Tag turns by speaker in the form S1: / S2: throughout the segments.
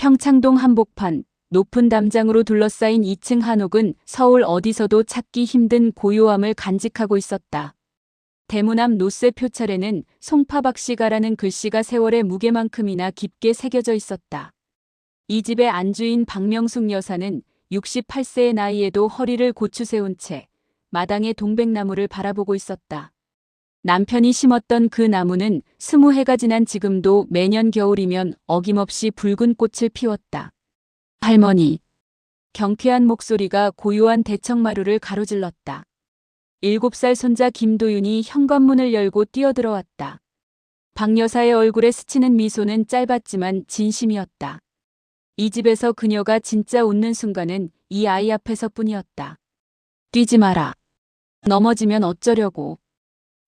S1: 평창동 한복판, 높은 담장으로 둘러싸인 2층 한옥은 서울 어디서도 찾기 힘든 고요함을 간직하고 있었다. 대문 앞 노쇠 표찰에는 송파박씨가라는 글씨가 세월의 무게만큼이나 깊게 새겨져 있었다. 이 집의 안주인 박명숙 여사는 68세의 나이에도 허리를 고추 세운 채 마당의 동백나무를 바라보고 있었다. 남편이 심었던 그 나무는 20해가 지난 지금도 매년 겨울이면 어김없이 붉은 꽃을 피웠다. 할머니. 경쾌한 목소리가 고요한 대청마루를 가로질렀다. 7살 손자 김도윤이 현관문을 열고 뛰어들어왔다. 박 여사의 얼굴에 스치는 미소는 짧았지만 진심이었다. 이 집에서 그녀가 진짜 웃는 순간은 이 아이 앞에서뿐이었다. 뛰지 마라. 넘어지면 어쩌려고.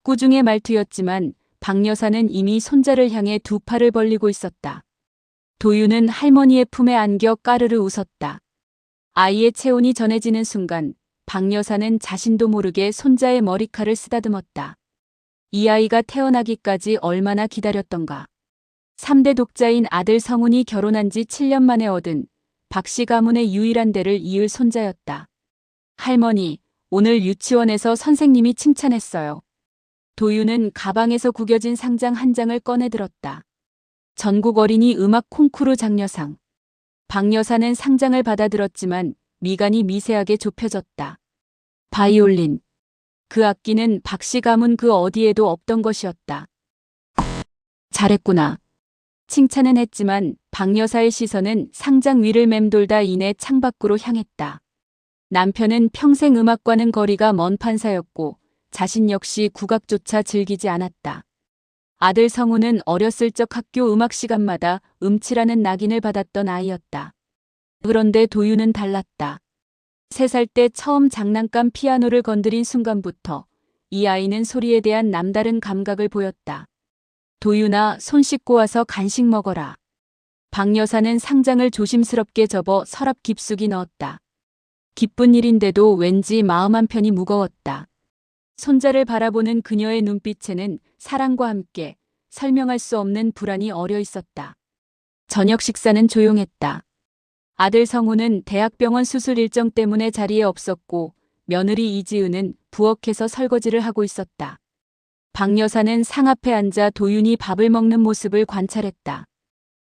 S1: 꾸중의 말투였지만 박 여사는 이미 손자를 향해 두 팔을 벌리고 있었다. 도윤은 할머니의 품에 안겨 까르르 웃었다. 아이의 체온이 전해지는 순간 박 여사는 자신도 모르게 손자의 머리칼을 쓰다듬었다. 이 아이가 태어나기까지 얼마나 기다렸던가. 3대 독자인 아들 성훈이 결혼한 지 7년 만에 얻은 박씨 가문의 유일한 대를 이을 손자였다. 할머니, 오늘 유치원에서 선생님이 칭찬했어요. 도윤은 가방에서 구겨진 상장 한 장을 꺼내 들었다. 전국 어린이 음악 콩쿠르 장려상. 박 여사는 상장을 받아들었지만 미간이 미세하게 좁혀졌다. 바이올린. 그 악기는 박씨 가문 그 어디에도 없던 것이었다. 잘했구나. 칭찬은 했지만 박 여사의 시선은 상장 위를 맴돌다 이내 창밖으로 향했다. 남편은 평생 음악과는 거리가 먼 판사였고 자신 역시 국악조차 즐기지 않았다. 아들 성우는 어렸을 적 학교 음악 시간마다 음치라는 낙인을 받았던 아이였다. 그런데 도윤은 달랐다. 3살 때 처음 장난감 피아노를 건드린 순간부터 이 아이는 소리에 대한 남다른 감각을 보였다. 도윤아, 손 씻고 와서 간식 먹어라. 박 여사는 상장을 조심스럽게 접어 서랍 깊숙이 넣었다. 기쁜 일인데도 왠지 마음 한편이 무거웠다. 손자를 바라보는 그녀의 눈빛에는 사랑과 함께 설명할 수 없는 불안이 어려 있었다. 저녁 식사는 조용했다. 아들 성우는 대학병원 수술 일정 때문에 자리에 없었고 며느리 이지은은 부엌에서 설거지를 하고 있었다. 박 여사는 상 앞에 앉아 도윤이 밥을 먹는 모습을 관찰했다.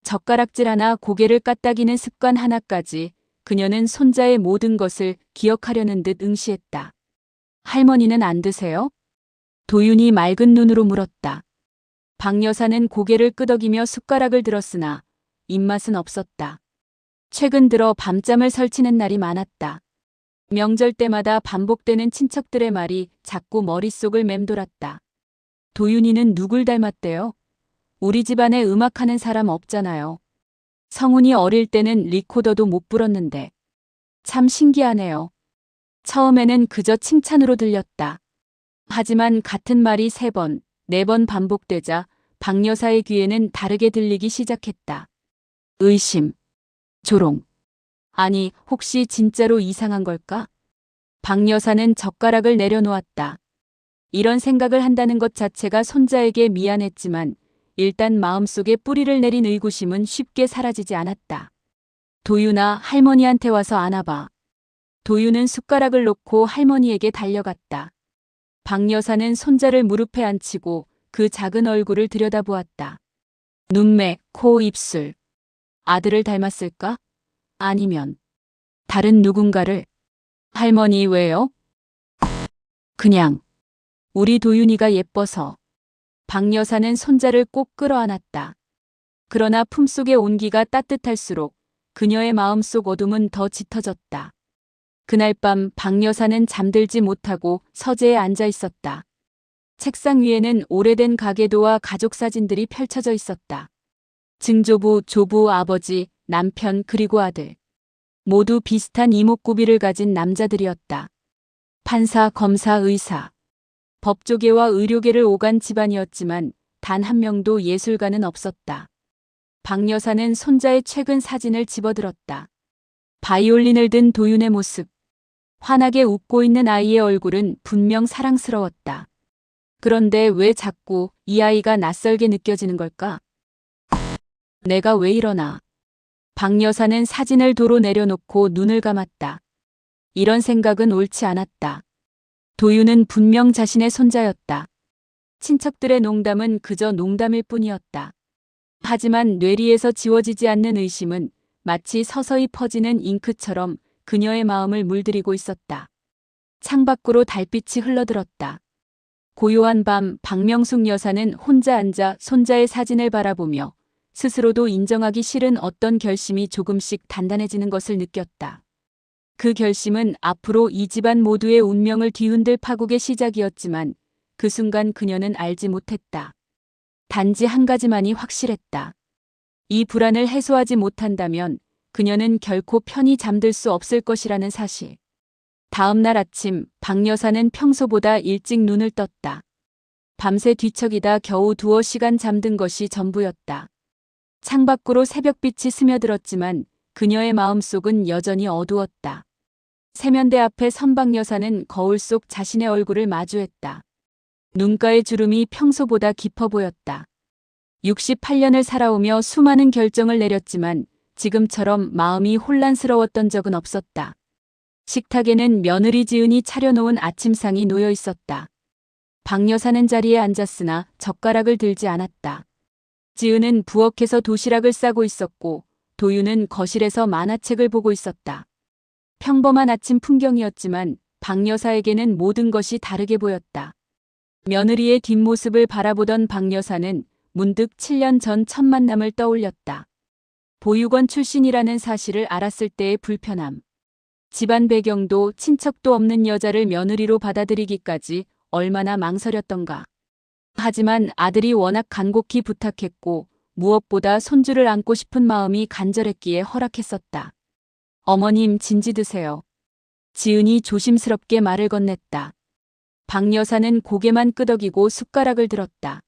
S1: 젓가락질 하나 고개를 까딱이는 습관 하나까지 그녀는 손자의 모든 것을 기억하려는 듯 응시했다. 할머니는 안 드세요? 도윤이 맑은 눈으로 물었다. 박 여사는 고개를 끄덕이며 숟가락을 들었으나 입맛은 없었다. 최근 들어 밤잠을 설치는 날이 많았다. 명절 때마다 반복되는 친척들의 말이 자꾸 머릿속을 맴돌았다. 도윤이는 누굴 닮았대요? 우리 집안에 음악하는 사람 없잖아요. 성훈이 어릴 때는 리코더도 못 불었는데. 참 신기하네요. 처음에는 그저 칭찬으로 들렸다. 하지만 같은 말이 3번, 4번 반복되자 박 여사의 귀에는 다르게 들리기 시작했다. 의심, 조롱. 아니, 혹시 진짜로 이상한 걸까? 박 여사는 젓가락을 내려놓았다. 이런 생각을 한다는 것 자체가 손자에게 미안했지만 일단 마음속에 뿌리를 내린 의구심은 쉽게 사라지지 않았다. 도윤아, 할머니한테 와서 안아봐. 도윤은 숟가락을 놓고 할머니에게 달려갔다. 박 여사는 손자를 무릎에 앉히고 그 작은 얼굴을 들여다보았다. 눈매, 코, 입술. 아들을 닮았을까? 아니면 다른 누군가를? 할머니 왜요? 그냥 우리 도윤이가 예뻐서. 박 여사는 손자를 꼭 끌어안았다. 그러나 품속의 온기가 따뜻할수록 그녀의 마음속 어둠은 더 짙어졌다. 그날 밤 박 여사는 잠들지 못하고 서재에 앉아 있었다. 책상 위에는 오래된 가계도와 가족 사진들이 펼쳐져 있었다. 증조부, 조부, 아버지, 남편 그리고 아들. 모두 비슷한 이목구비를 가진 남자들이었다. 판사, 검사, 의사. 법조계와 의료계를 오간 집안이었지만 단 한 명도 예술가는 없었다. 박 여사는 손자의 최근 사진을 집어들었다. 바이올린을 든 도윤의 모습. 환하게 웃고 있는 아이의 얼굴은 분명 사랑스러웠다. 그런데 왜 자꾸 이 아이가 낯설게 느껴지는 걸까? 내가 왜 이러나? 박 여사는 사진을 도로 내려놓고 눈을 감았다. 이런 생각은 옳지 않았다. 도윤은 분명 자신의 손자였다. 친척들의 농담은 그저 농담일 뿐이었다. 하지만 뇌리에서 지워지지 않는 의심은 마치 서서히 퍼지는 잉크처럼 그녀의 마음을 물들이고 있었다. 창밖으로 달빛이 흘러들었다. 고요한 밤 박명숙 여사는 혼자 앉아 손자의 사진을 바라보며 스스로도 인정하기 싫은 어떤 결심이 조금씩 단단해지는 것을 느꼈다. 그 결심은 앞으로 이 집안 모두의 운명을 뒤흔들 파국의 시작이었지만 그 순간 그녀는 알지 못했다. 단지 한 가지만이 확실했다. 이 불안을 해소하지 못한다면 그녀는 결코 편히 잠들 수 없을 것이라는 사실. 다음 날 아침 박 여사는 평소보다 일찍 눈을 떴다. 밤새 뒤척이다 겨우 두어 시간 잠든 것이 전부였다. 창밖으로 새벽빛이 스며들었지만 그녀의 마음속은 여전히 어두웠다. 세면대 앞에 선 박 여사는 거울 속 자신의 얼굴을 마주했다. 눈가의 주름이 평소보다 깊어 보였다. 68년을 살아오며 수많은 결정을 내렸지만 지금처럼 마음이 혼란스러웠던 적은 없었다. 식탁에는 며느리 지은이 차려놓은 아침상이 놓여 있었다. 박 여사는 자리에 앉았으나 젓가락을 들지 않았다. 지은은 부엌에서 도시락을 싸고 있었고 도윤은 거실에서 만화책을 보고 있었다. 평범한 아침 풍경이었지만 박 여사에게는 모든 것이 다르게 보였다. 며느리의 뒷모습을 바라보던 박 여사는 문득 7년 전 첫 만남을 떠올렸다. 보육원 출신이라는 사실을 알았을 때의 불편함. 집안 배경도 친척도 없는 여자를 며느리로 받아들이기까지 얼마나 망설였던가. 하지만 아들이 워낙 간곡히 부탁했고 무엇보다 손주를 안고 싶은 마음이 간절했기에 허락했었다. 어머님 진지 드세요. 지은이 조심스럽게 말을 건넸다. 박 여사는 고개만 끄덕이고 숟가락을 들었다.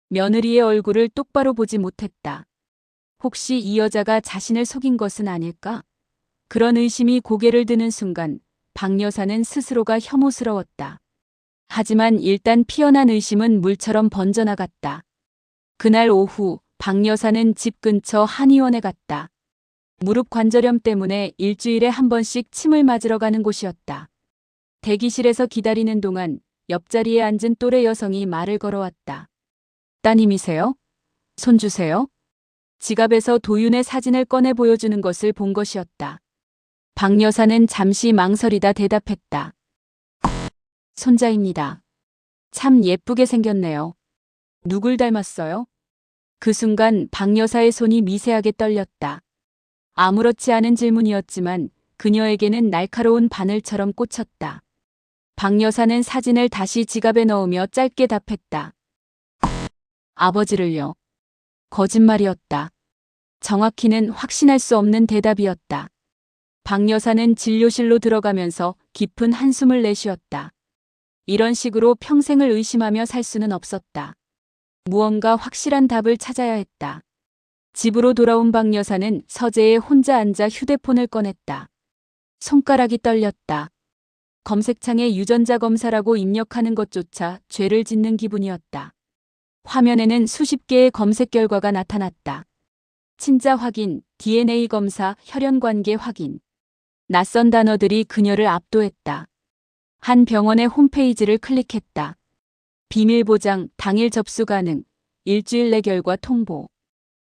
S1: 며느리의 얼굴을 똑바로 보지 못했다. 혹시 이 여자가 자신을 속인 것은 아닐까? 그런 의심이 고개를 드는 순간 박 여사는 스스로가 혐오스러웠다. 하지만 일단 피어난 의심은 물처럼 번져나갔다. 그날 오후 박 여사는 집 근처 한의원에 갔다. 무릎 관절염 때문에 일주일에 한 번씩 침을 맞으러 가는 곳이었다. 대기실에서 기다리는 동안 옆자리에 앉은 또래 여성이 말을 걸어왔다. 따님이세요? 손주세요? 지갑에서 도윤의 사진을 꺼내 보여주는 것을 본 것이었다. 박 여사는 잠시 망설이다 대답했다. 손자입니다. 참 예쁘게 생겼네요. 누굴 닮았어요? 그 순간 박 여사의 손이 미세하게 떨렸다. 아무렇지 않은 질문이었지만 그녀에게는 날카로운 바늘처럼 꽂혔다. 박 여사는 사진을 다시 지갑에 넣으며 짧게 답했다. 아버지를요. 거짓말이었다. 정확히는 확신할 수 없는 대답이었다. 박 여사는 진료실로 들어가면서 깊은 한숨을 내쉬었다. 이런 식으로 평생을 의심하며 살 수는 없었다. 무언가 확실한 답을 찾아야 했다. 집으로 돌아온 박 여사는 서재에 혼자 앉아 휴대폰을 꺼냈다. 손가락이 떨렸다. 검색창에 유전자 검사라고 입력하는 것조차 죄를 짓는 기분이었다. 화면에는 수십 개의 검색 결과가 나타났다. 친자 확인, DNA 검사, 혈연관계 확인. 낯선 단어들이 그녀를 압도했다. 한 병원의 홈페이지를 클릭했다. 비밀 보장, 당일 접수 가능, 일주일 내 결과 통보.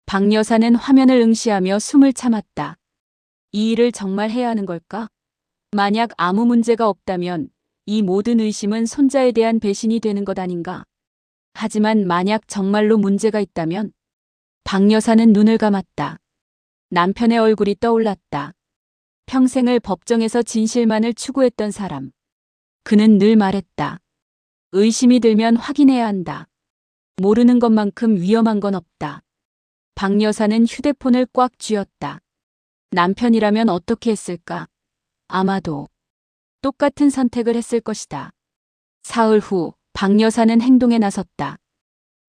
S1: 박 여사는 화면을 응시하며 숨을 참았다. 이 일을 정말 해야 하는 걸까? 만약 아무 문제가 없다면 이 모든 의심은 손자에 대한 배신이 되는 것 아닌가? 하지만 만약 정말로 문제가 있다면? 박 여사는 눈을 감았다. 남편의 얼굴이 떠올랐다. 평생을 법정에서 진실만을 추구했던 사람. 그는 늘 말했다. 의심이 들면 확인해야 한다. 모르는 것만큼 위험한 건 없다. 박 여사는 휴대폰을 꽉 쥐었다. 남편이라면 어떻게 했을까? 아마도 똑같은 선택을 했을 것이다. 사흘 후 박 여사는 행동에 나섰다.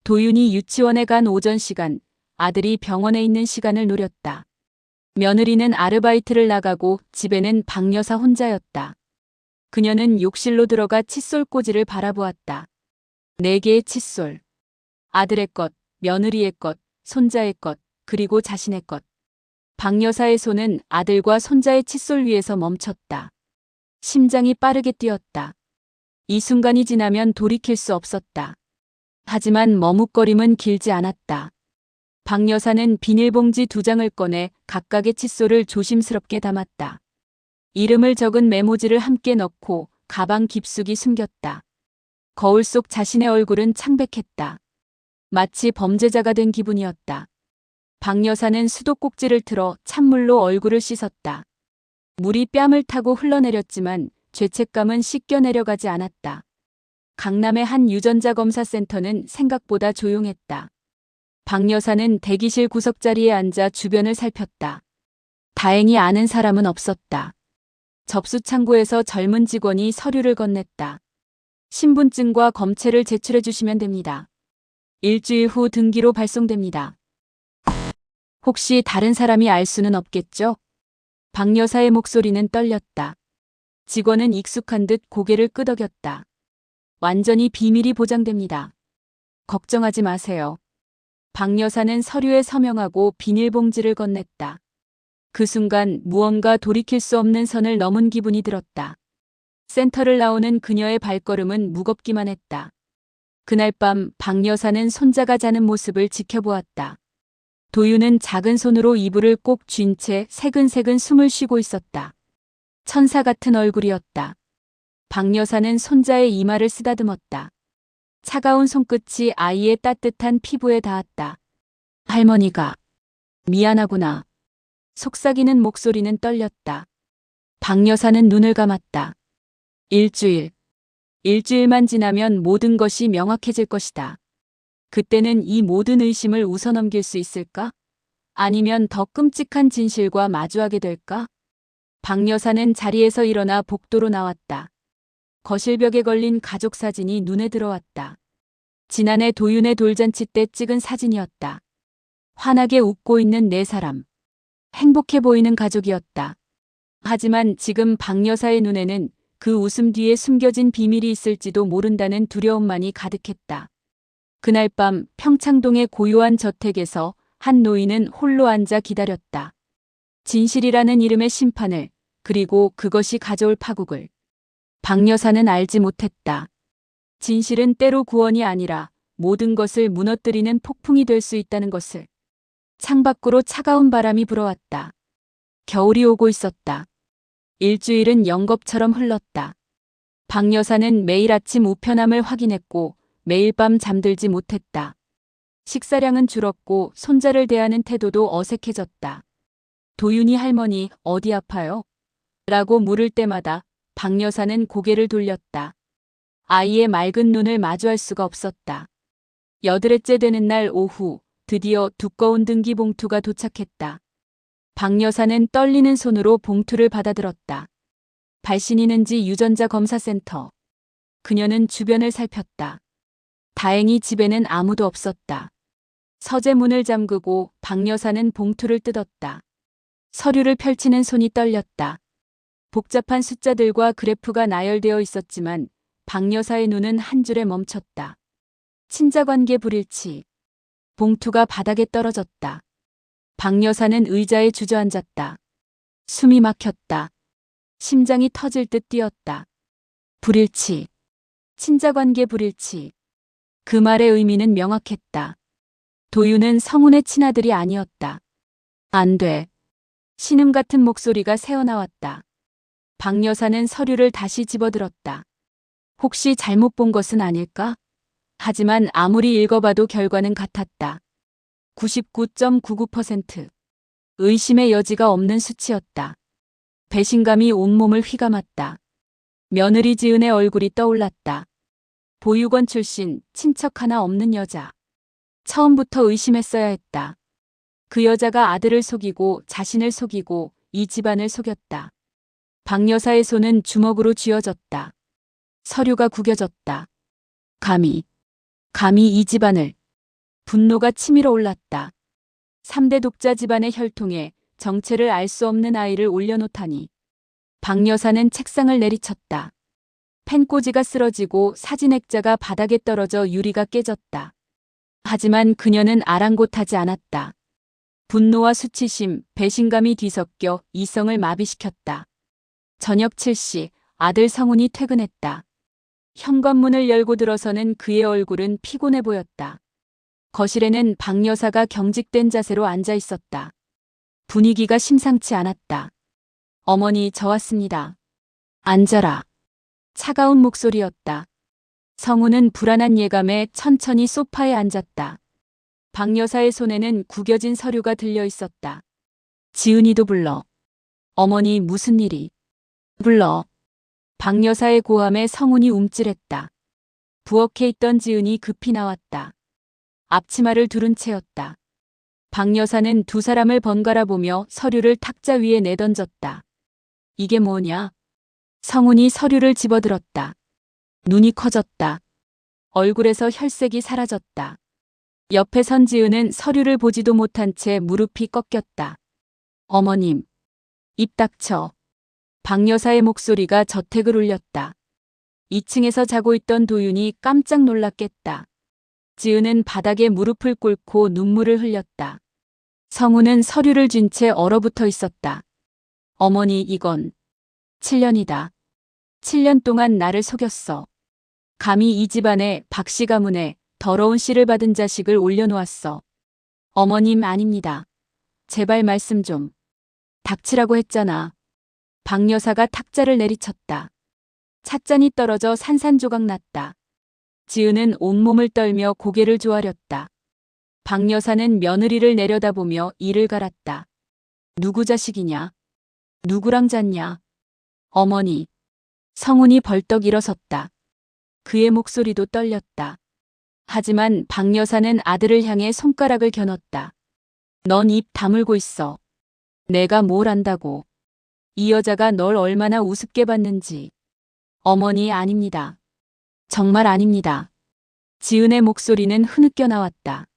S1: 도윤이 유치원에 간 오전 시간, 아들이 병원에 있는 시간을 노렸다. 며느리는 아르바이트를 나가고 집에는 박 여사 혼자였다. 그녀는 욕실로 들어가 칫솔 꽂이를 바라보았다. 4개의 칫솔. 아들의 것, 며느리의 것, 손자의 것, 그리고 자신의 것. 박 여사의 손은 아들과 손자의 칫솔 위에서 멈췄다. 심장이 빠르게 뛰었다. 이 순간이 지나면 돌이킬 수 없었다. 하지만 머뭇거림은 길지 않았다. 박 여사는 비닐봉지 2장을 꺼내 각각의 칫솔을 조심스럽게 담았다. 이름을 적은 메모지를 함께 넣고 가방 깊숙이 숨겼다. 거울 속 자신의 얼굴은 창백했다. 마치 범죄자가 된 기분이었다. 박 여사는 수도꼭지를 틀어 찬물로 얼굴을 씻었다. 물이 뺨을 타고 흘러내렸지만 죄책감은 씻겨 내려가지 않았다. 강남의 한 유전자 검사 센터는 생각보다 조용했다. 박 여사는 대기실 구석자리에 앉아 주변을 살폈다. 다행히 아는 사람은 없었다. 접수 창구에서 젊은 직원이 서류를 건넸다. 신분증과 검체를 제출해 주시면 됩니다. 일주일 후 등기로 발송됩니다. 혹시 다른 사람이 알 수는 없겠죠? 박 여사의 목소리는 떨렸다. 직원은 익숙한 듯 고개를 끄덕였다. 완전히 비밀이 보장됩니다. 걱정하지 마세요. 박 여사는 서류에 서명하고 비닐봉지를 건넸다. 그 순간 무언가 돌이킬 수 없는 선을 넘은 기분이 들었다. 센터를 나오는 그녀의 발걸음은 무겁기만 했다. 그날 밤 박 여사는 손자가 자는 모습을 지켜보았다. 도유는 작은 손으로 이불을 꼭 쥔 채 새근새근 숨을 쉬고 있었다. 천사 같은 얼굴이었다. 박 여사는 손자의 이마를 쓰다듬었다. 차가운 손끝이 아이의 따뜻한 피부에 닿았다. 할머니가 미안하구나. 속삭이는 목소리는 떨렸다. 박 여사는 눈을 감았다. 일주일만 지나면 모든 것이 명확해질 것이다. 그때는 이 모든 의심을 웃어넘길 수 있을까? 아니면 더 끔찍한 진실과 마주하게 될까? 박 여사는 자리에서 일어나 복도로 나왔다. 거실벽에 걸린 가족 사진이 눈에 들어왔다. 지난해 도윤의 돌잔치 때 찍은 사진이었다. 환하게 웃고 있는 4사람. 행복해 보이는 가족이었다. 하지만 지금 박 여사의 눈에는 그 웃음 뒤에 숨겨진 비밀이 있을지도 모른다는 두려움만이 가득했다. 그날 밤 평창동의 고요한 저택에서 한 노인은 홀로 앉아 기다렸다. 진실이라는 이름의 심판을, 그리고 그것이 가져올 파국을. 박 여사는 알지 못했다. 진실은 때로 구원이 아니라 모든 것을 무너뜨리는 폭풍이 될 수 있다는 것을. 창밖으로 차가운 바람이 불어왔다. 겨울이 오고 있었다. 일주일은 영겁처럼 흘렀다. 박 여사는 매일 아침 우편함을 확인했고 매일 밤 잠들지 못했다. 식사량은 줄었고 손자를 대하는 태도도 어색해졌다. 도윤이 할머니 어디 아파요? 라고 물을 때마다 박 여사는 고개를 돌렸다. 아이의 맑은 눈을 마주할 수가 없었다. 8회째 되는 날 오후 드디어 두꺼운 등기 봉투가 도착했다. 박 여사는 떨리는 손으로 봉투를 받아들었다. 발신인은지 유전자 검사센터. 그녀는 주변을 살폈다. 다행히 집에는 아무도 없었다. 서재 문을 잠그고 박 여사는 봉투를 뜯었다. 서류를 펼치는 손이 떨렸다. 복잡한 숫자들과 그래프가 나열되어 있었지만 박 여사의 눈은 한 줄에 멈췄다. 친자관계 불일치. 봉투가 바닥에 떨어졌다. 박 여사는 의자에 주저앉았다. 숨이 막혔다. 심장이 터질 듯 뛰었다. 불일치. 친자관계 불일치. 그 말의 의미는 명확했다. 도윤은 성운의 친아들이 아니었다. 안 돼. 신음 같은 목소리가 새어나왔다. 박 여사는 서류를 다시 집어들었다. 혹시 잘못 본 것은 아닐까? 하지만 아무리 읽어봐도 결과는 같았다. 99.99%. 의심의 여지가 없는 수치였다. 배신감이 온몸을 휘감았다. 며느리 지은의 얼굴이 떠올랐다. 보육원 출신, 친척 하나 없는 여자. 처음부터 의심했어야 했다. 그 여자가 아들을 속이고 자신을 속이고 이 집안을 속였다. 박 여사의 손은 주먹으로 쥐어졌다. 서류가 구겨졌다. 감히 이 집안을. 분노가 치밀어 올랐다. 3대 독자 집안의 혈통에 정체를 알 수 없는 아이를 올려놓다니. 박 여사는 책상을 내리쳤다. 펜꽂이가 쓰러지고 사진 액자가 바닥에 떨어져 유리가 깨졌다. 하지만 그녀는 아랑곳하지 않았다. 분노와 수치심, 배신감이 뒤섞여 이성을 마비시켰다. 저녁 7시 아들 성훈이 퇴근했다. 현관문을 열고 들어서는 그의 얼굴은 피곤해 보였다. 거실에는 박 여사가 경직된 자세로 앉아 있었다. 분위기가 심상치 않았다. 어머니, 저 왔습니다. 앉아라. 차가운 목소리였다. 성훈은 불안한 예감에 천천히 소파에 앉았다. 박 여사의 손에는 구겨진 서류가 들려 있었다. 지은이도 불러. 어머니, 무슨 일이? 불러. 박 여사의 고함에 성훈이 움찔했다. 부엌에 있던 지은이 급히 나왔다. 앞치마를 두른 채였다. 박 여사는 두 사람을 번갈아 보며 서류를 탁자 위에 내던졌다. 이게 뭐냐? 성훈이 서류를 집어들었다. 눈이 커졌다. 얼굴에서 혈색이 사라졌다. 옆에 선 지은은 서류를 보지도 못한 채 무릎이 꺾였다. 어머님, 입 닥쳐. 박 여사의 목소리가 저택을 울렸다. 2층에서 자고 있던 도윤이 깜짝 놀랐겠다. 지은은 바닥에 무릎을 꿇고 눈물을 흘렸다. 성훈은 서류를 쥔 채 얼어붙어 있었다. 어머니, 이건 7년이다. 7년 동안 나를 속였어. 감히 이 집안에 박 씨 가문에 더러운 씨를 받은 자식을 올려놓았어. 어머님, 아닙니다. 제발 말씀 좀. 닥치라고 했잖아. 박 여사가 탁자를 내리쳤다. 찻잔이 떨어져 산산조각 났다. 지은은 온몸을 떨며 고개를 조아렸다. 박 여사는 며느리를 내려다보며 이를 갈았다. 누구 자식이냐? 누구랑 잤냐? 어머니. 성훈이 벌떡 일어섰다. 그의 목소리도 떨렸다. 하지만 박 여사는 아들을 향해 손가락을 겨눴다. 넌 입 다물고 있어. 내가 뭘 안다고. 이 여자가 널 얼마나 우습게 봤는지. 어머니, 아닙니다. 정말 아닙니다. 지은의 목소리는 흐느껴 나왔다.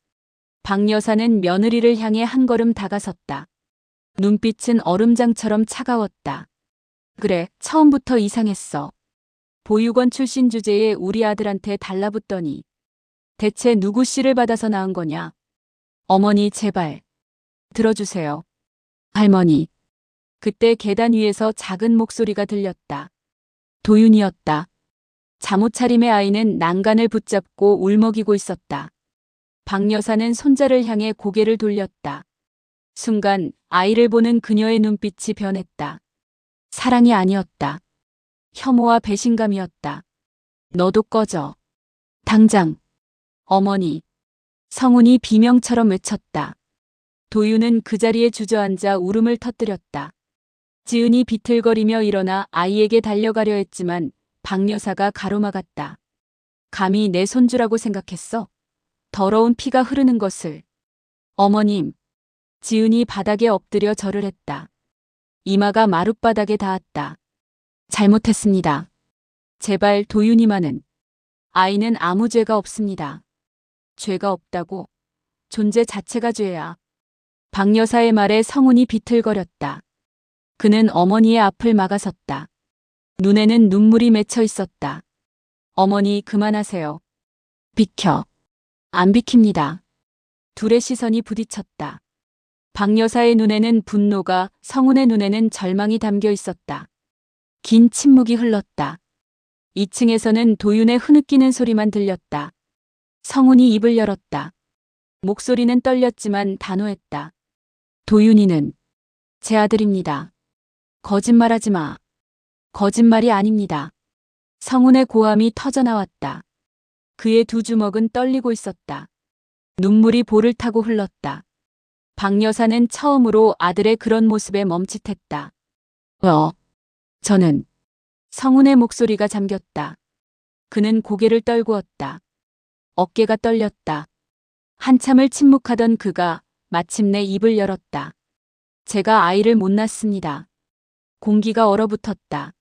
S1: 박 여사는 며느리를 향해 한 걸음 다가섰다. 눈빛은 얼음장처럼 차가웠다. 그래, 처음부터 이상했어. 보육원 출신 주제에 우리 아들한테 달라붙더니 대체 누구 씨를 받아서 낳은 거냐? 어머니, 제발 들어주세요. 할머니. 그때 계단 위에서 작은 목소리가 들렸다. 도윤이었다. 잠옷 차림의 아이는 난간을 붙잡고 울먹이고 있었다. 박 여사는 손자를 향해 고개를 돌렸다. 순간 아이를 보는 그녀의 눈빛이 변했다. 사랑이 아니었다. 혐오와 배신감이었다. 너도 꺼져. 당장. 어머니. 성훈이 비명처럼 외쳤다. 도윤은 그 자리에 주저앉아 울음을 터뜨렸다. 지은이 비틀거리며 일어나 아이에게 달려가려 했지만 박 여사가 가로막았다. 감히 내 손주라고 생각했어? 더러운 피가 흐르는 것을. 어머님. 지은이 바닥에 엎드려 절을 했다. 이마가 마룻바닥에 닿았다. 잘못했습니다. 제발 도윤이만은. 아이는 아무 죄가 없습니다. 죄가 없다고? 존재 자체가 죄야. 박 여사의 말에 성훈이 비틀거렸다. 그는 어머니의 앞을 막아섰다. 눈에는 눈물이 맺혀 있었다. 어머니, 그만하세요. 비켜. 안 비킵니다. 둘의 시선이 부딪혔다. 박 여사의 눈에는 분노가, 성훈의 눈에는 절망이 담겨 있었다. 긴 침묵이 흘렀다. 2층에서는 도윤의 흐느끼는 소리만 들렸다. 성훈이 입을 열었다. 목소리는 떨렸지만 단호했다. 도윤이는 제 아들입니다. 거짓말하지 마. 거짓말이 아닙니다. 성훈의 고함이 터져나왔다. 그의 두 주먹은 떨리고 있었다. 눈물이 볼을 타고 흘렀다. 박 여사는 처음으로 아들의 그런 모습에 멈칫했다. 저는. 성훈의 목소리가 잠겼다. 그는 고개를 떨구었다. 어깨가 떨렸다. 한참을 침묵하던 그가 마침내 입을 열었다. 제가 아이를 못 낳습니다. 공기가 얼어붙었다.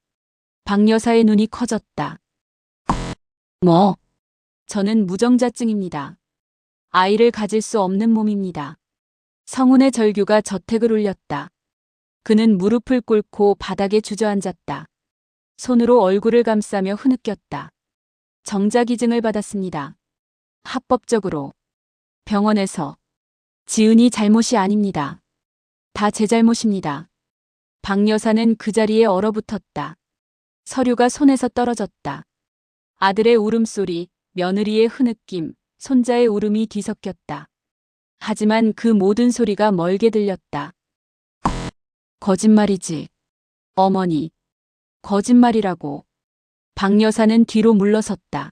S1: 박 여사의 눈이 커졌다. 뭐? 저는 무정자증입니다. 아이를 가질 수 없는 몸입니다. 성훈의 절규가 저택을 울렸다. 그는 무릎을 꿇고 바닥에 주저앉았다. 손으로 얼굴을 감싸며 흐느꼈다. 정자기증을 받았습니다. 합법적으로. 병원에서. 지은이 잘못이 아닙니다. 다 제 잘못입니다. 박 여사는 그 자리에 얼어붙었다. 서류가 손에서 떨어졌다. 아들의 울음소리, 며느리의 흐느낌, 손자의 울음이 뒤섞였다. 하지만 그 모든 소리가 멀게 들렸다. 거짓말이지. 어머니. 거짓말이라고. 박 여사는 뒤로 물러섰다.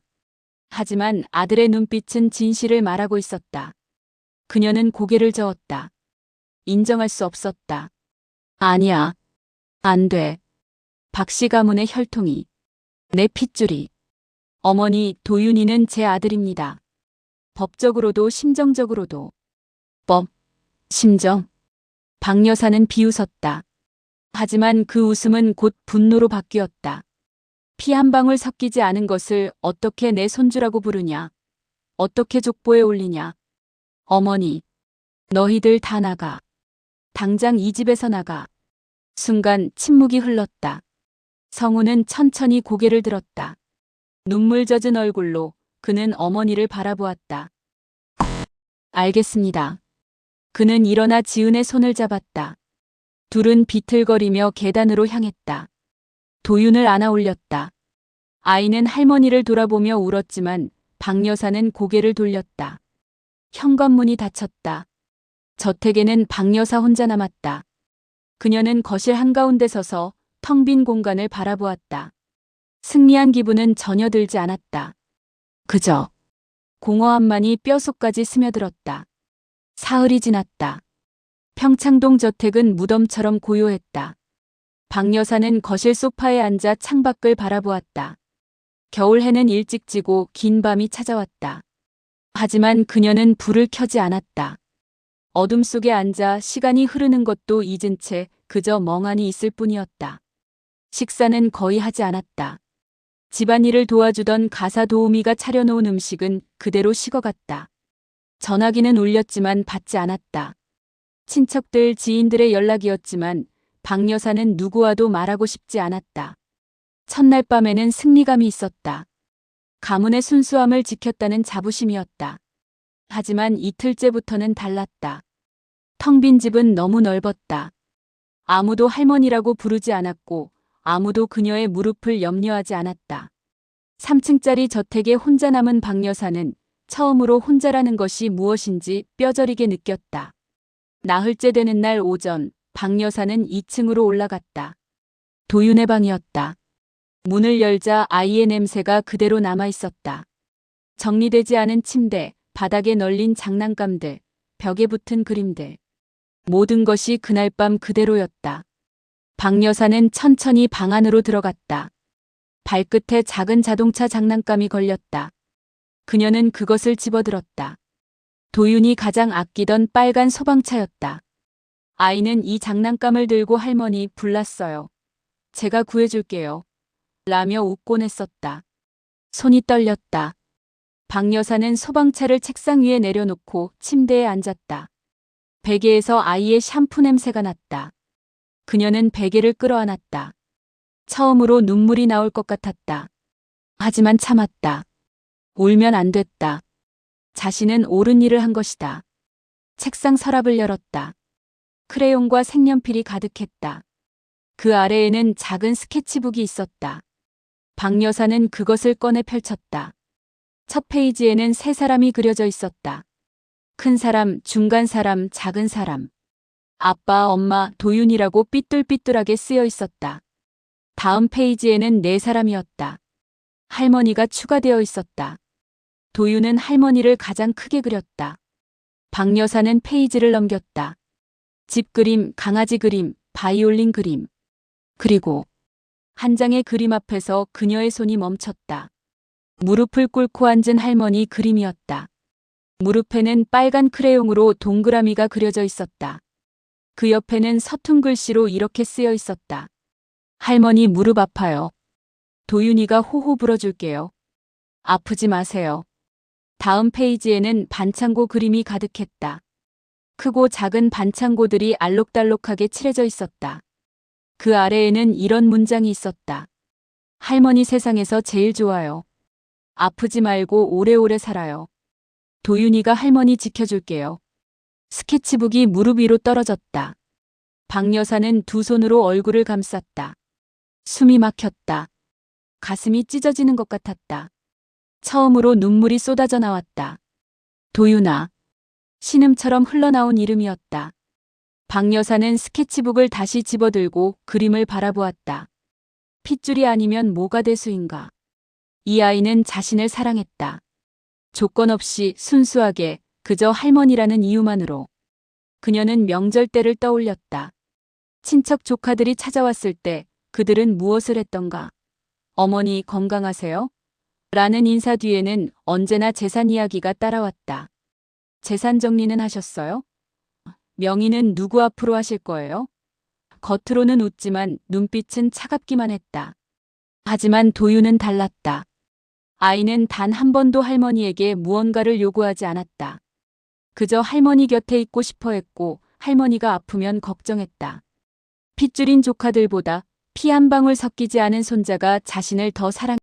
S1: 하지만 아들의 눈빛은 진실을 말하고 있었다. 그녀는 고개를 저었다. 인정할 수 없었다. 아니야. 안 돼. 박씨 가문의 혈통이. 내 핏줄이. 어머니, 도윤이는 제 아들입니다. 법적으로도 심정적으로도. 법, 심정. 박 여사는 비웃었다. 하지만 그 웃음은 곧 분노로 바뀌었다. 피 한 방울 섞이지 않은 것을 어떻게 내 손주라고 부르냐. 어떻게 족보에 올리냐. 어머니, 너희들 다 나가. 당장 이 집에서 나가. 순간 침묵이 흘렀다. 성우는 천천히 고개를 들었다. 눈물 젖은 얼굴로 그는 어머니를 바라보았다. 알겠습니다. 그는 일어나 지은의 손을 잡았다. 둘은 비틀거리며 계단으로 향했다. 도윤을 안아 올렸다. 아이는 할머니를 돌아보며 울었지만 박 여사는 고개를 돌렸다. 현관문이 닫혔다. 저택에는 박 여사 혼자 남았다. 그녀는 거실 한가운데 서서 텅 빈 공간을 바라보았다. 승리한 기분은 전혀 들지 않았다. 그저 공허함만이 뼛속까지 스며들었다. 사흘이 지났다. 평창동 저택은 무덤처럼 고요했다. 박 여사는 거실 소파에 앉아 창밖을 바라보았다. 겨울 해는 일찍 지고 긴 밤이 찾아왔다. 하지만 그녀는 불을 켜지 않았다. 어둠 속에 앉아 시간이 흐르는 것도 잊은 채 그저 멍하니 있을 뿐이었다. 식사는 거의 하지 않았다. 집안일을 도와주던 가사 도우미가 차려놓은 음식은 그대로 식어갔다. 전화기는 울렸지만 받지 않았다. 친척들, 지인들의 연락이었지만 박 여사는 누구와도 말하고 싶지 않았다. 첫날 밤에는 승리감이 있었다. 가문의 순수함을 지켰다는 자부심이었다. 하지만 이틀째부터는 달랐다. 텅 빈 집은 너무 넓었다. 아무도 할머니라고 부르지 않았고 아무도 그녀의 무릎을 염려하지 않았다. 3층짜리 저택에 혼자 남은 박 여사는 처음으로 혼자라는 것이 무엇인지 뼈저리게 느꼈다. 나흘째 되는 날 오전, 박 여사는 2층으로 올라갔다. 도윤의 방이었다. 문을 열자 아이의 냄새가 그대로 남아 있었다. 정리되지 않은 침대, 바닥에 널린 장난감들, 벽에 붙은 그림들. 모든 것이 그날 밤 그대로였다. 박 여사는 천천히 방 안으로 들어갔다. 발끝에 작은 자동차 장난감이 걸렸다. 그녀는 그것을 집어들었다. 도윤이 가장 아끼던 빨간 소방차였다. 아이는 이 장난감을 들고 할머니 불났어요. 제가 구해줄게요. 라며 웃곤 했었다. 손이 떨렸다. 박 여사는 소방차를 책상 위에 내려놓고 침대에 앉았다. 베개에서 아이의 샴푸 냄새가 났다. 그녀는 베개를 끌어안았다. 처음으로 눈물이 나올 것 같았다. 하지만 참았다. 울면 안 됐다. 자신은 옳은 일을 한 것이다. 책상 서랍을 열었다. 크레용과 색연필이 가득했다. 그 아래에는 작은 스케치북이 있었다. 박 여사는 그것을 꺼내 펼쳤다. 첫 페이지에는 세 사람이 그려져 있었다. 큰 사람, 중간 사람, 작은 사람. 아빠, 엄마, 도윤이라고 삐뚤삐뚤하게 쓰여 있었다. 다음 페이지에는 네 사람이었다. 할머니가 추가되어 있었다. 도윤은 할머니를 가장 크게 그렸다. 박 여사는 페이지를 넘겼다. 집 그림, 강아지 그림, 바이올린 그림. 그리고 한 장의 그림 앞에서 그녀의 손이 멈췄다. 무릎을 꿇고 앉은 할머니 그림이었다. 무릎에는 빨간 크레용으로 동그라미가 그려져 있었다. 그 옆에는 서툰 글씨로 이렇게 쓰여 있었다. 할머니 무릎 아파요. 도윤이가 호호 불어줄게요. 아프지 마세요. 다음 페이지에는 반창고 그림이 가득했다. 크고 작은 반창고들이 알록달록하게 칠해져 있었다. 그 아래에는 이런 문장이 있었다. 할머니 세상에서 제일 좋아요. 아프지 말고 오래오래 살아요. 도윤이가 할머니 지켜줄게요. 스케치북이 무릎 위로 떨어졌다. 박 여사는 두 손으로 얼굴을 감쌌다. 숨이 막혔다. 가슴이 찢어지는 것 같았다. 처음으로 눈물이 쏟아져 나왔다. 도윤아. 신음처럼 흘러나온 이름이었다. 박 여사는 스케치북을 다시 집어들고 그림을 바라보았다. 핏줄이 아니면 뭐가 대수인가. 이 아이는 자신을 사랑했다. 조건 없이 순수하게 그저 할머니라는 이유만으로. 그녀는 명절 때를 떠올렸다. 친척 조카들이 찾아왔을 때 그들은 무엇을 했던가. 어머니 건강하세요? 라는 인사 뒤에는 언제나 재산 이야기가 따라왔다. 재산 정리는 하셨어요? 명의는 누구 앞으로 하실 거예요? 겉으로는 웃지만 눈빛은 차갑기만 했다. 하지만 도윤은 달랐다. 아이는 단 한 번도 할머니에게 무언가를 요구하지 않았다. 그저 할머니 곁에 있고 싶어 했고 할머니가 아프면 걱정했다. 핏줄인 조카들보다 피 한 방울 섞이지 않은 손자가 자신을 더 사랑했다.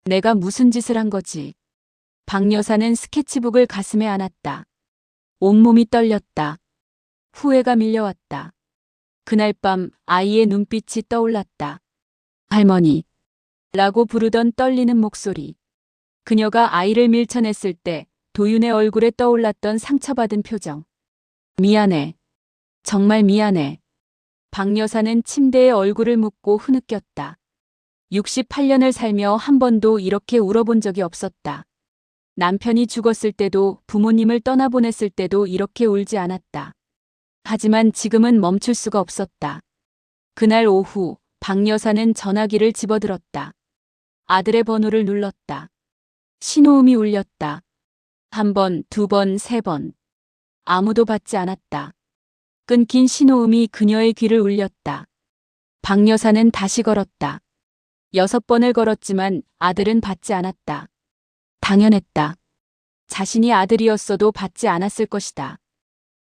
S1: 내가 무슨 짓을 한 거지? 박 여사는 스케치북을 가슴에 안았다. 온몸이 떨렸다. 후회가 밀려왔다. 그날 밤 아이의 눈빛이 떠올랐다. 할머니. 라고 부르던 떨리는 목소리. 그녀가 아이를 밀쳐냈을 때 도윤의 얼굴에 떠올랐던 상처받은 표정. 미안해. 정말 미안해. 박 여사는 침대에 얼굴을 묻고 흐느꼈다. 68년을 살며 한 번도 이렇게 울어본 적이 없었다. 남편이 죽었을 때도 부모님을 떠나보냈을 때도 이렇게 울지 않았다. 하지만 지금은 멈출 수가 없었다. 그날 오후 박 여사는 전화기를 집어들었다. 아들의 번호를 눌렀다. 신호음이 울렸다. 한 번, 두 번, 세 번. 아무도 받지 않았다. 끊긴 신호음이 그녀의 귀를 울렸다. 박 여사는 다시 걸었다. 6번을 걸었지만 아들은 받지 않았다. 당연했다. 자신이 아들이었어도 받지 않았을 것이다.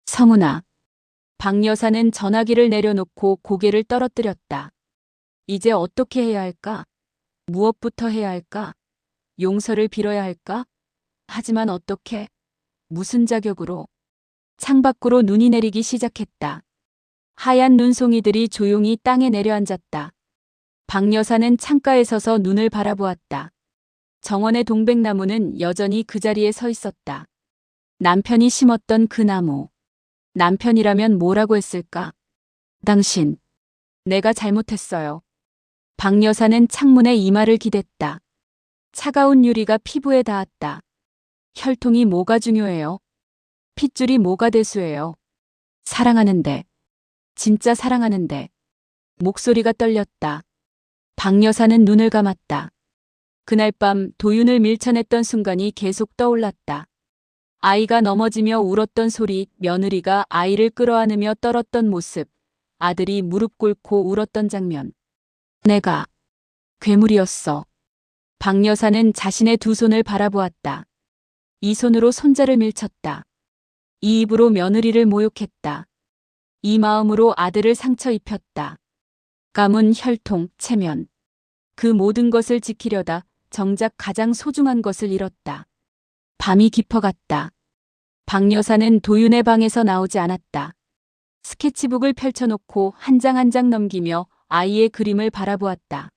S1: 성훈아. 박 여사는 전화기를 내려놓고 고개를 떨어뜨렸다. 이제 어떻게 해야 할까? 무엇부터 해야 할까? 용서를 빌어야 할까? 하지만 어떻게? 무슨 자격으로? 창밖으로 눈이 내리기 시작했다. 하얀 눈송이들이 조용히 땅에 내려앉았다. 박 여사는 창가에 서서 눈을 바라보았다. 정원의 동백나무는 여전히 그 자리에 서 있었다. 남편이 심었던 그 나무. 남편이라면 뭐라고 했을까? 당신. 내가 잘못했어요. 박 여사는 창문에 이마를 기댔다. 차가운 유리가 피부에 닿았다. 혈통이 뭐가 중요해요? 핏줄이 뭐가 대수예요? 사랑하는데. 진짜 사랑하는데. 목소리가 떨렸다. 박 여사는 눈을 감았다. 그날 밤 도윤을 밀쳐냈던 순간이 계속 떠올랐다. 아이가 넘어지며 울었던 소리, 며느리가 아이를 끌어안으며 떨었던 모습, 아들이 무릎 꿇고 울었던 장면. 내가 괴물이었어. 박 여사는 자신의 두 손을 바라보았다. 이 손으로 손자를 밀쳤다. 이 입으로 며느리를 모욕했다. 이 마음으로 아들을 상처 입혔다. 가문, 혈통, 체면. 그 모든 것을 지키려다 정작 가장 소중한 것을 잃었다. 밤이 깊어갔다. 박 여사는 도윤의 방에서 나오지 않았다. 스케치북을 펼쳐놓고 한 장 한 장 넘기며 아이의 그림을 바라보았다.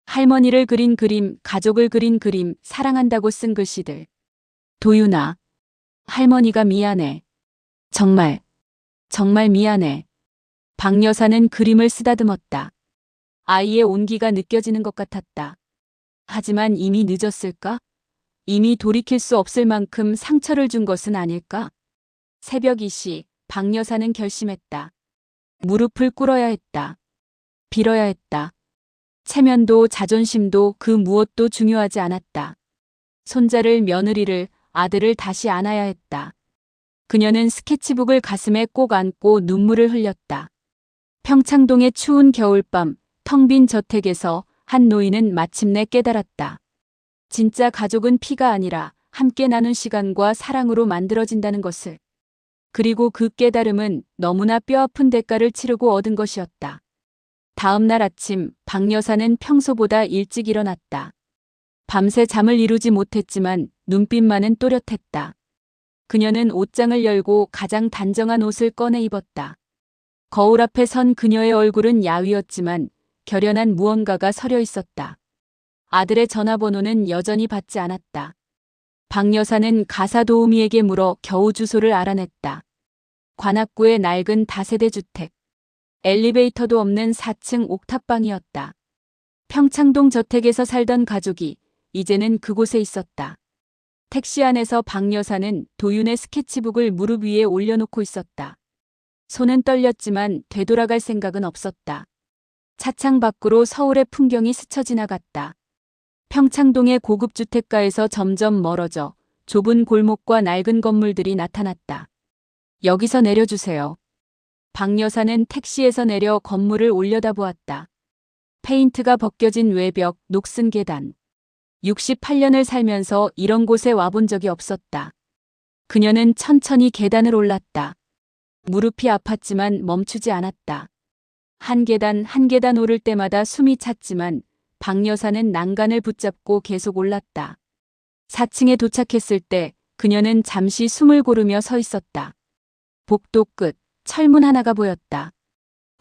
S1: 할머니를 그린 그림, 가족을 그린 그림, 사랑한다고 쓴 글씨들. 도윤아. 할머니가 미안해. 정말 미안해. 박 여사는 그림을 쓰다듬었다. 아이의 온기가 느껴지는 것 같았다. 하지만 이미 늦었을까? 이미 돌이킬 수 없을 만큼 상처를 준 것은 아닐까? 새벽 2시, 박 여사는 결심했다. 무릎을 꿇어야 했다. 빌어야 했다. 체면도 자존심도 그 무엇도 중요하지 않았다. 손자를, 며느리를, 아들을 다시 안아야 했다. 그녀는 스케치북을 가슴에 꼭 안고 눈물을 흘렸다. 평창동의 추운 겨울밤, 텅 빈 저택에서 한 노인은 마침내 깨달았다. 진짜 가족은 피가 아니라 함께 나눈 시간과 사랑으로 만들어진다는 것을. 그리고 그 깨달음은 너무나 뼈아픈 대가를 치르고 얻은 것이었다. 다음 날 아침 박 여사는 평소보다 일찍 일어났다. 밤새 잠을 이루지 못했지만 눈빛만은 또렷했다. 그녀는 옷장을 열고 가장 단정한 옷을 꺼내 입었다. 거울 앞에 선 그녀의 얼굴은 야위었지만 결연한 무언가가 서려 있었다. 아들의 전화번호는 여전히 받지 않았다. 박 여사는 가사 도우미에게 물어 겨우 주소를 알아냈다. 관악구의 낡은 다세대 주택. 엘리베이터도 없는 4층 옥탑방이었다. 평창동 저택에서 살던 가족이 이제는 그곳에 있었다. 택시 안에서 박 여사는 도윤의 스케치북을 무릎 위에 올려놓고 있었다. 손은 떨렸지만 되돌아갈 생각은 없었다. 차창 밖으로 서울의 풍경이 스쳐 지나갔다. 평창동의 고급 주택가에서 점점 멀어져 좁은 골목과 낡은 건물들이 나타났다. 여기서 내려주세요. 박 여사는 택시에서 내려 건물을 올려다보았다. 페인트가 벗겨진 외벽, 녹슨 계단. 68년을 살면서 이런 곳에 와본 적이 없었다. 그녀는 천천히 계단을 올랐다. 무릎이 아팠지만 멈추지 않았다. 한 계단 한 계단 오를 때마다 숨이 찼지만 박 여사는 난간을 붙잡고 계속 올랐다. 4층에 도착했을 때 그녀는 잠시 숨을 고르며 서 있었다. 복도 끝, 철문 하나가 보였다.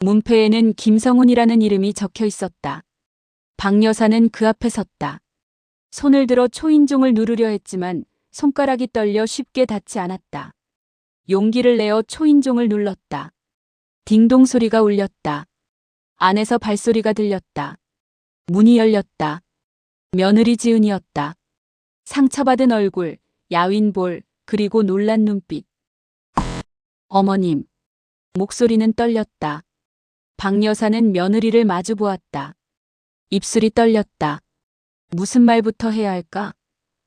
S1: 문패에는 김성훈이라는 이름이 적혀 있었다. 박 여사는 그 앞에 섰다. 손을 들어 초인종을 누르려 했지만 손가락이 떨려 쉽게 닿지 않았다. 용기를 내어 초인종을 눌렀다. 딩동 소리가 울렸다. 안에서 발소리가 들렸다. 문이 열렸다. 며느리 지은이었다. 상처받은 얼굴, 야윈 볼, 그리고 놀란 눈빛. 어머님. 목소리는 떨렸다. 박 여사는 며느리를 마주 보았다. 입술이 떨렸다. 무슨 말부터 해야 할까?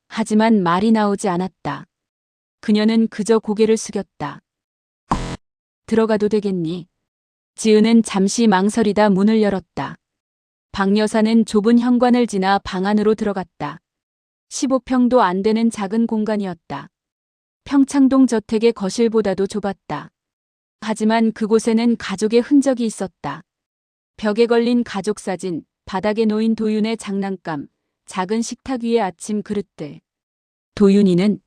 S1: 하지만 말이 나오지 않았다. 그녀는 그저 고개를 숙였다. 들어가도 되겠니? 지은은 잠시 망설이다 문을 열었다. 박 여사는 좁은 현관을 지나 방 안으로 들어갔다. 15평도 안 되는 작은 공간이었다. 평창동 저택의 거실보다도 좁았다. 하지만 그곳에는 가족의 흔적이 있었다. 벽에 걸린 가족 사진, 바닥에 놓인 도윤의 장난감, 작은 식탁 위의 아침 그릇들. 도윤이는?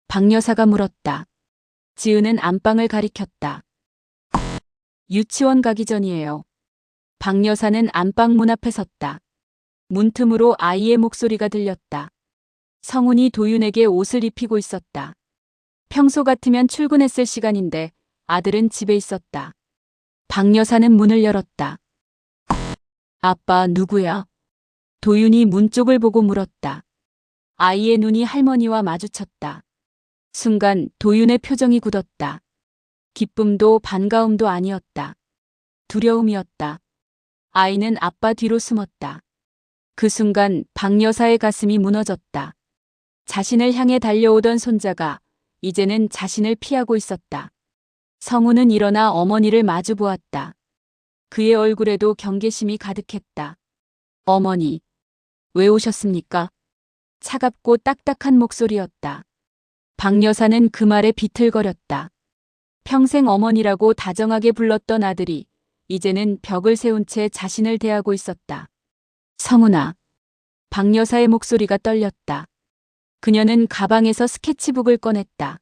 S1: 박 여사가 물었다. 지은은 안방을 가리켰다. 유치원 가기 전이에요. 박 여사는 안방 문 앞에 섰다. 문틈으로 아이의 목소리가 들렸다. 성훈이 도윤에게 옷을 입히고 있었다. 평소 같으면 출근했을 시간인데 아들은 집에 있었다. 박 여사는 문을 열었다. 아빠 누구야? 도윤이 문 쪽을 보고 물었다. 아이의 눈이 할머니와 마주쳤다. 순간 도윤의 표정이 굳었다. 기쁨도 반가움도 아니었다. 두려움이었다. 아이는 아빠 뒤로 숨었다. 그 순간 박 여사의 가슴이 무너졌다. 자신을 향해 달려오던 손자가 이제는 자신을 피하고 있었다. 성우는 일어나 어머니를 마주 보았다. 그의 얼굴에도 경계심이 가득했다. 어머니, 왜 오셨습니까? 차갑고 딱딱한 목소리였다. 박 여사는 그 말에 비틀거렸다. 평생 어머니라고 다정하게 불렀던 아들이 이제는 벽을 세운 채 자신을 대하고 있었다. 성훈아. 박 여사의 목소리가 떨렸다. 그녀는 가방에서 스케치북을 꺼냈다.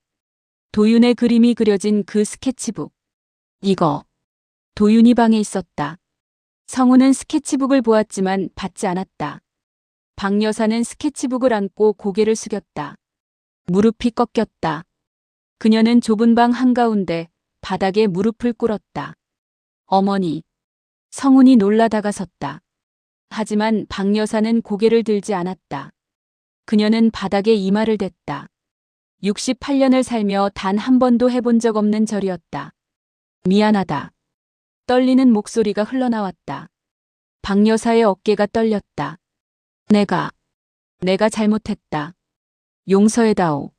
S1: 도윤의 그림이 그려진 그 스케치북. 이거. 도윤이 방에 있었다. 성훈은 스케치북을 보았지만 받지 않았다. 박 여사는 스케치북을 안고 고개를 숙였다. 무릎이 꺾였다. 그녀는 좁은 방 한가운데 바닥에 무릎을 꿇었다. 어머니. 성훈이 놀라 다가섰다. 하지만 박 여사는 고개를 들지 않았다. 그녀는 바닥에 이마를 댔다. 68년을 살며 단 한 번도 해본 적 없는 절이었다. 미안하다. 떨리는 목소리가 흘러나왔다. 박 여사의 어깨가 떨렸다. 내가 잘못했다. 용서해다오.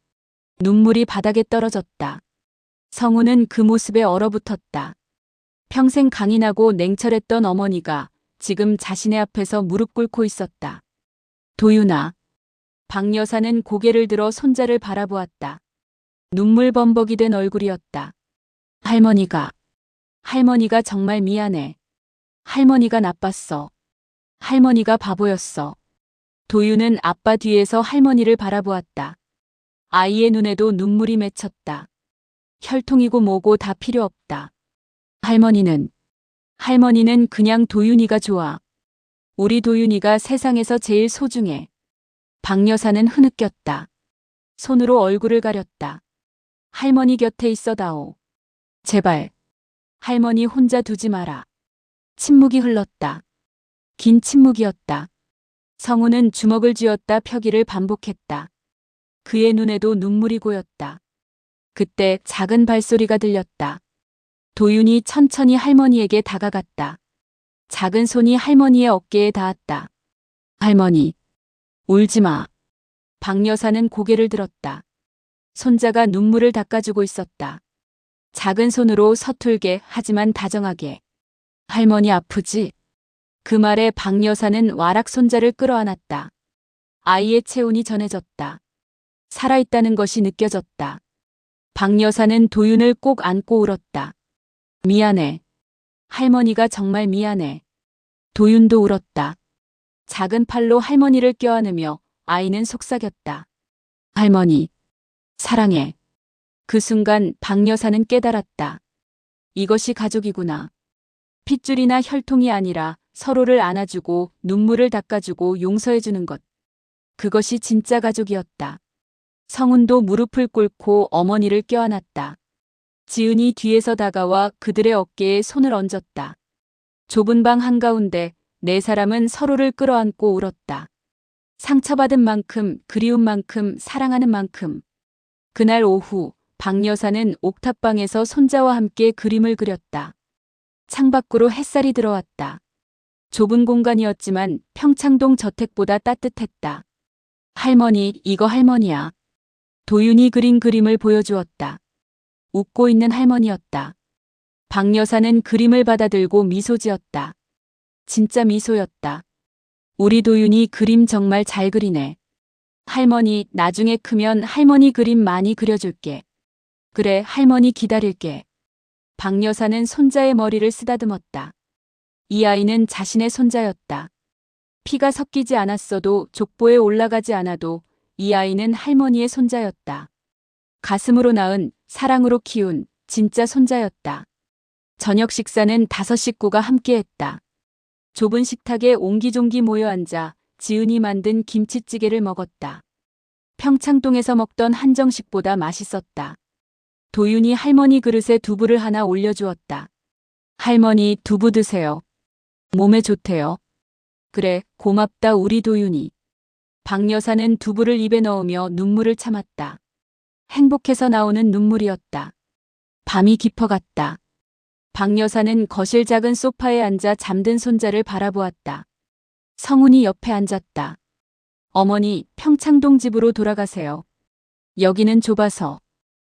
S1: 눈물이 바닥에 떨어졌다. 성우는 그 모습에 얼어붙었다. 평생 강인하고 냉철했던 어머니가 지금 자신의 앞에서 무릎 꿇고 있었다. 도윤아. 박 여사는 고개를 들어 손자를 바라보았다. 눈물 범벅이 된 얼굴이었다. 할머니가 정말 미안해. 할머니가 나빴어. 할머니가 바보였어. 도윤은 아빠 뒤에서 할머니를 바라보았다. 아이의 눈에도 눈물이 맺혔다. 혈통이고 뭐고 다 필요 없다. 할머니는 그냥 도윤이가 좋아. 우리 도윤이가 세상에서 제일 소중해. 박 여사는 흐느꼈다. 손으로 얼굴을 가렸다. 할머니 곁에 있어다오. 제발. 할머니 혼자 두지 마라. 침묵이 흘렀다. 긴 침묵이었다. 성우는 주먹을 쥐었다 펴기를 반복했다. 그의 눈에도 눈물이 고였다. 그때 작은 발소리가 들렸다. 도윤이 천천히 할머니에게 다가갔다. 작은 손이 할머니의 어깨에 닿았다. 할머니, 울지 마. 박 여사는 고개를 들었다. 손자가 눈물을 닦아주고 있었다. 작은 손으로 서툴게 하지만 다정하게. 할머니 아프지? 그 말에 박 여사는 와락 손자를 끌어안았다. 아이의 체온이 전해졌다. 살아있다는 것이 느껴졌다. 박 여사는 도윤을 꼭 안고 울었다. 미안해. 할머니가 정말 미안해. 도윤도 울었다. 작은 팔로 할머니를 껴안으며 아이는 속삭였다. 할머니, 사랑해. 그 순간 박 여사는 깨달았다. 이것이 가족이구나. 핏줄이나 혈통이 아니라 서로를 안아주고 눈물을 닦아주고 용서해주는 것. 그것이 진짜 가족이었다. 성훈도 무릎을 꿇고 어머니를 껴안았다. 지은이 뒤에서 다가와 그들의 어깨에 손을 얹었다. 좁은 방 한가운데 네 사람은 서로를 끌어안고 울었다. 상처받은 만큼, 그리운 만큼, 사랑하는 만큼. 그날 오후 박 여사는 옥탑방에서 손자와 함께 그림을 그렸다. 창밖으로 햇살이 들어왔다. 좁은 공간이었지만 평창동 저택보다 따뜻했다. 할머니, 이거 할머니야. 도윤이 그린 그림을 보여주었다. 웃고 있는 할머니였다. 박 여사는 그림을 받아들고 미소 지었다. 진짜 미소였다. 우리 도윤이 그림 정말 잘 그리네. 할머니, 나중에 크면 할머니 그림 많이 그려줄게. 그래, 할머니 기다릴게. 박 여사는 손자의 머리를 쓰다듬었다. 이 아이는 자신의 손자였다. 피가 섞이지 않았어도 족보에 올라가지 않아도 이 아이는 할머니의 손자였다. 가슴으로 낳은, 사랑으로 키운 진짜 손자였다. 저녁 식사는 5 식구가 함께했다. 좁은 식탁에 옹기종기 모여 앉아 지은이 만든 김치찌개를 먹었다. 평창동에서 먹던 한정식보다 맛있었다. 도윤이 할머니 그릇에 두부를 하나 올려주었다. 할머니, 두부 드세요. 몸에 좋대요. 그래, 고맙다 우리 도윤이. 박 여사는 두부를 입에 넣으며 눈물을 참았다. 행복해서 나오는 눈물이었다. 밤이 깊어갔다. 박 여사는 거실 작은 소파에 앉아 잠든 손자를 바라보았다. 성훈이 옆에 앉았다. 어머니, 평창동 집으로 돌아가세요. 여기는 좁아서.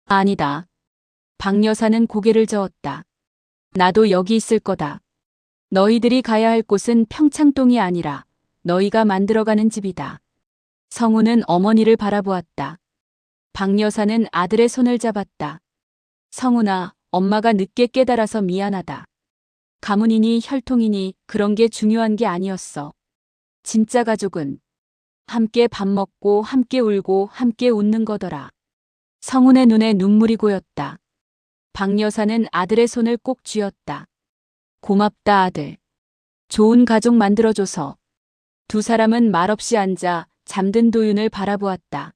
S1: 아니다. 박 여사는 고개를 저었다. 나도 여기 있을 거다. 너희들이 가야 할 곳은 평창동이 아니라 너희가 만들어가는 집이다. 성훈은 어머니를 바라보았다. 박 여사는 아들의 손을 잡았다. 성훈아, 엄마가 늦게 깨달아서 미안하다. 가문이니 혈통이니 그런 게 중요한 게 아니었어. 진짜 가족은 함께 밥 먹고 함께 울고 함께 웃는 거더라. 성훈의 눈에 눈물이 고였다. 박 여사는 아들의 손을 꼭 쥐었다. 고맙다 아들. 좋은 가족 만들어줘서. 두 사람은 말없이 앉아 잠든 도윤을 바라보았다.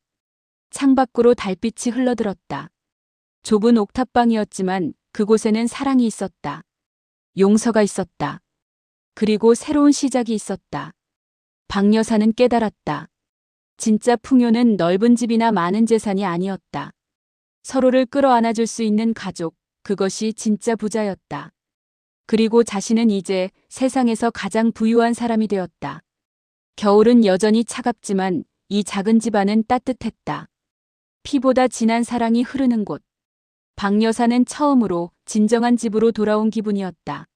S1: 창밖으로 달빛이 흘러들었다. 좁은 옥탑방이었지만 그곳에는 사랑이 있었다. 용서가 있었다. 그리고 새로운 시작이 있었다. 박 여사는 깨달았다. 진짜 풍요는 넓은 집이나 많은 재산이 아니었다. 서로를 끌어안아줄 수 있는 가족, 그것이 진짜 부자였다. 그리고 자신은 이제 세상에서 가장 부유한 사람이 되었다. 겨울은 여전히 차갑지만 이 작은 집안은 따뜻했다. 피보다 진한 사랑이 흐르는 곳. 박 여사는 처음으로 진정한 집으로 돌아온 기분이었다.